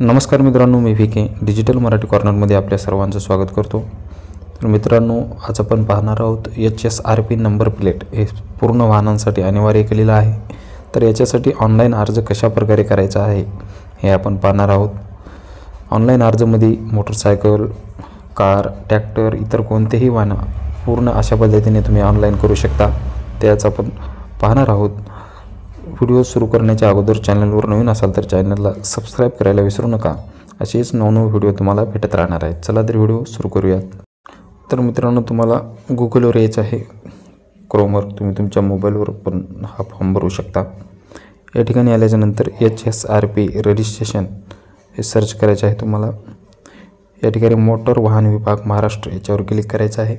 नमस्कार मित्रांनो, मी VK digital Marathi कॉर्नरमध्ये आपल्या सर्वांचं स्वागत करतो. तर मित्रांनो, आज आपण पाहणार आहोत HSRP नंबर प्लेट हे पूर्ण वाहनांसाठी अनिवार्य केलेलं आहे. तर याच्यासाठी ऑनलाईन अर्ज कशा प्रकारे करायचा आहे हे आपण पाहणार आहोत. ऑनलाईन अर्जामध्ये मोटरसायकल, कार, ट्रॅक्टर, इतर कोणतेही वाहन पूर्ण अशा पद्धतीने तुम्ही ऑनलाईन करू शकता. त्याच आपण पाहणार आहोत. व्हिडिओ सुरू करण्याच्या अगोदर चॅनलवर नवीन असाल तर चॅनलला सबस्क्राईब करायला विसरू नका. असेच नवनवे व्हिडिओ तुम्हाला भेटत राहणार आहेत. चला तर व्हिडिओ सुरू करूयात. तर मित्रांनो, तुम्हाला गुगलवर यायचं आहे. क्रोमवर तुम्ही तुमच्या मोबाईलवर पण हा फॉर्म भरू शकता. या ठिकाणी आल्याच्यानंतर HSRP रजिस्ट्रेशन हे सर्च करायचे आहे तुम्हाला. या ठिकाणी मोटर वाहन विभाग महाराष्ट्र याच्यावर क्लिक करायचं आहे.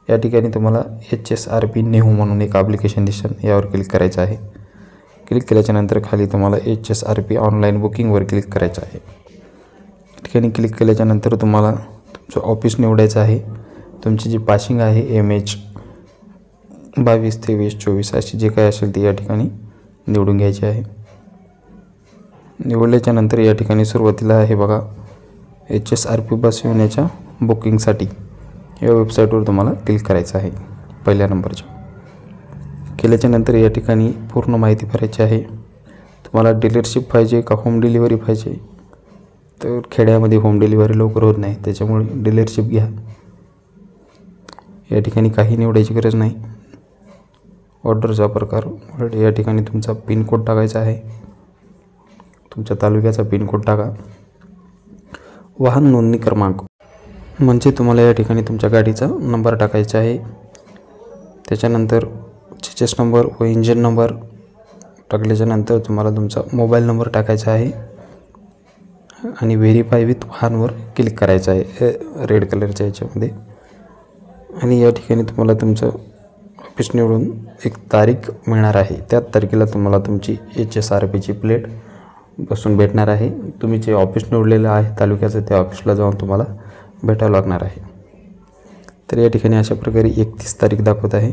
या ठिकाणी तुम्हाला HSRP न्यू म्हणून एक ॲप्लिकेशन दिसेल, यावर क्लिक करायचं आहे. क्लिक केल्याच्यानंतर खाली तुम्हाला HSRP ऑनलाईन बुकिंगवर क्लिक करायचं आहे. या ठिकाणी क्लिक केल्याच्यानंतर तुम्हाला तुमचं ऑफिस निवडायचं आहे. तुमची जी पासिंग आहे MH 22, 23, 24 अशी जे काय असेल ते या ठिकाणी निवडून घ्यायची आहे. निवडल्याच्यानंतर या ठिकाणी सुरुवातीला आहे बघा HSRP बस येण्याच्या बुकिंगसाठी या वेबसाईटवर तुम्हाला क्लिक करायचं आहे. पहिल्या नंबरच्या केल्याच्यानंतर या ठिकाणी पूर्ण माहिती भरायची आहे. तुम्हाला डीलरशिप पाहिजे का होम डिलिव्हरी पाहिजे, तर खेड्यामध्ये होम डिलिव्हरी लवकर होत नाही, त्याच्यामुळे डीलरशिप घ्या. या ठिकाणी काही निवडायची गरज नाही. ऑर्डरचा प्रकार या ठिकाणी तुमचा पिनकोड टाकायचा आहे. तुमच्या तालुक्याचा पिनकोड टाका. वाहन नोंदणी क्रमांक म्हणजे तुम्हाला या ठिकाणी तुमच्या गाडीचा नंबर टाकायचा आहे. त्याच्यानंतर चेस नंबर व इंजिन नंबर टाकल्याच्यानंतर तुम्हाला तुमचा मोबाईल नंबर टाकायचा आहे आणि व्हेरीफाय विथ वाहनवर क्लिक करायचं आहे रेड कलरच्या याच्यामध्ये. आणि या ठिकाणी तुम्हाला तुमचं ऑफिस निवडून एक तारीख मिळणार आहे. त्याच तारखेला तुम्हाला तुमची HSRPची प्लेट बसून भेटणार आहे. तुम्ही जे ऑफिस निवडलेलं आहे तालुक्याचं, त्या ऑफिसला जाऊन तुम्हाला भेटावं लागणार आहे. तर या ठिकाणी अशा प्रकारे 31 तारीख दाखवत आहे.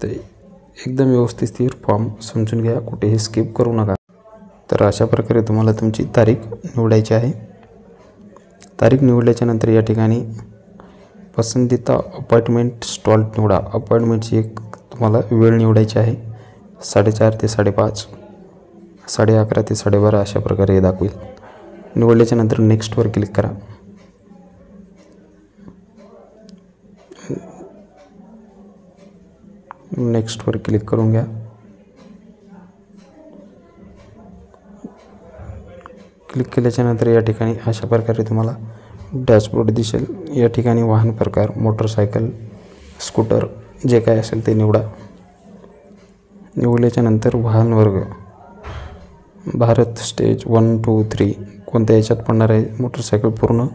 तर एकदम व्यवस्थित स्थिर फॉर्म समजून घ्या, कुठेही स्किप करू नका. तर अशा प्रकारे तुम्हाला तुमची तारीख निवडायची आहे. तारीख निवडल्याच्यानंतर या ठिकाणी पसंतीचा अपॉइंटमेंट स्लॉट निवडा. अपॉइंटमेंटची एक तुम्हाला वेळ निवडायची आहे. 4:30 ते 5:30, 11:30 ते 12:30 अशा प्रकारे हे दाखवेल. निवडल्याच्यानंतर नेक्स्टवर क्लिक करा. नेक्स्टवर क्लिक करून घ्या. क्लिक केल्याच्यानंतर या ठिकाणी अशा प्रकारे तुम्हाला डॅशबोर्ड दिसेल. या ठिकाणी वाहन प्रकार मोटरसायकल, स्कूटर जे काय असेल ते निवडा. निवडल्याच्यानंतर वाहन वर्ग भारत स्टेज 1, 2, 3 कोणत्या याच्यात पडणार आहे. मोटरसायकल पूर्ण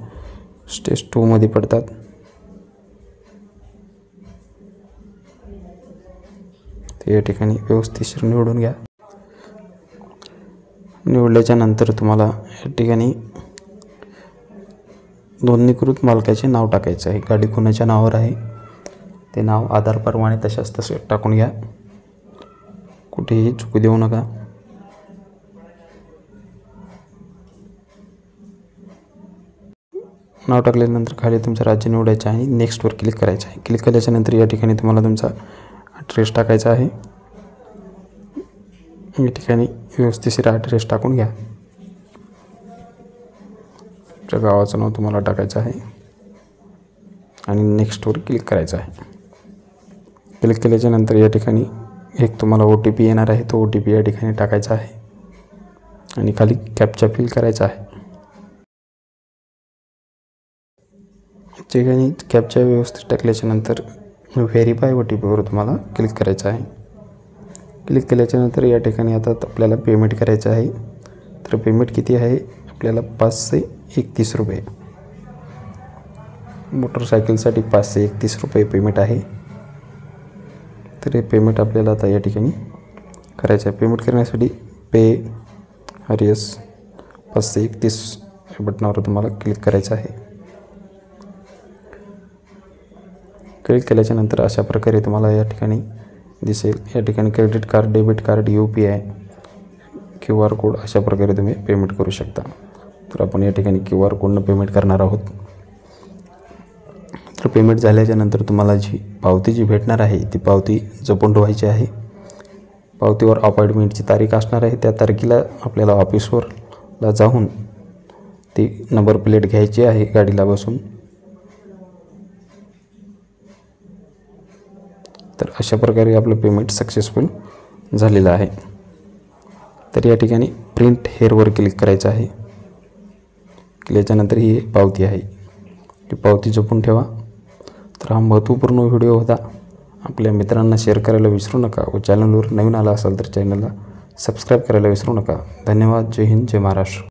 स्टेज 2मध्ये पडतात. या ठिकाणी व्यवस्थित निवडून घ्या. निवडल्याच्यानंतर तुम्हाला या ठिकाणी नोंदणीकृत मालकाचे नाव टाकायचं आहे. गाडी कोणाच्या नावावर आहे ते नाव आधारप्रमाणे तशाच तसे टाकून घ्या. कुठेही चुकू देऊ नका. नाव टाकल्यानंतर खाली तुमचं राज्य निवडायचं आहे. नेक्स्टवर क्लिक करायचं आहे. क्लिक केल्याच्यानंतर या ठिकाणी तुम्हाला तुमचा ॲड्रेस टाकायचा आहे. या ठिकाणी व्यवस्थिशीर ॲड्रेस टाकून घ्या. तुमच्या गावाचं नाव तुम्हाला टाकायचं आहे आणि नेक्स्टवर क्लिक करायचं आहे. क्लिक केल्याच्यानंतर या ठिकाणी एक तुम्हाला OTP येणार आहे. तो OTP या ठिकाणी टाकायचा आहे आणि खाली कॅप्चा फिल करायचा आहे. ठिकाणी कॅप्चा व्यवस्थित टाकल्याच्यानंतर व्हेरीफाय OTPवर तुम्हाला क्लिक करायचं आहे. क्लिक केल्याच्यानंतर या ठिकाणी आता आपल्याला पेमेंट करायचं आहे. तर पेमेंट किती आहे आपल्याला 531 रुपये. मोटरसायकलसाठी 531 रुपये पेमेंट आहे. तर हे पेमेंट आपल्याला आता या ठिकाणी करायचं आहे. पेमेंट करण्यासाठी पे RS 531 या बटनावर तुम्हाला क्लिक करायचं आहे. क्लिक केल्याच्यानंतर अशा प्रकारे तुम्हाला या ठिकाणी दिसेल. या ठिकाणी credit card, debit card, UPI QR code अशा प्रकारे तुम्ही पेमेंट करू शकता। तर आपण या ठिकाणी QR कोडनं पेमेंट करणार आहोत। तर पेमेंट झाल्याच्या नंतर तुम्हाला जी पावती जी भेटणार आहे ती पावती जपून ठेवायची आहे। पावतीवर अपॉइंटमेंटची तारीख असणार आहे, त्या तारखेला आपल्याला ऑफिसवरला जाऊन ती नंबर प्लेट घ्यायची आहे गाडीला बसून। तर अशा प्रकारे आपलं पेमेंट सक्सेसफुल झालेलं आहे। तर या ठिकाणी प्रिंट हेअरवर क्लिक करायचं आहे। केल्याच्यानंतर ही पावती आहे, ती पावती जपून ठेवा। तर हा महत्त्वपूर्ण व्हिडिओ होता, आपल्या मित्रांना शेअर करायला विसरू नका व चॅनलवर नवीन आला असाल तर चॅनलला सबस्क्राईब करायला विसरू नका। धन्यवाद। जय हिंद, जय महाराष्ट्र।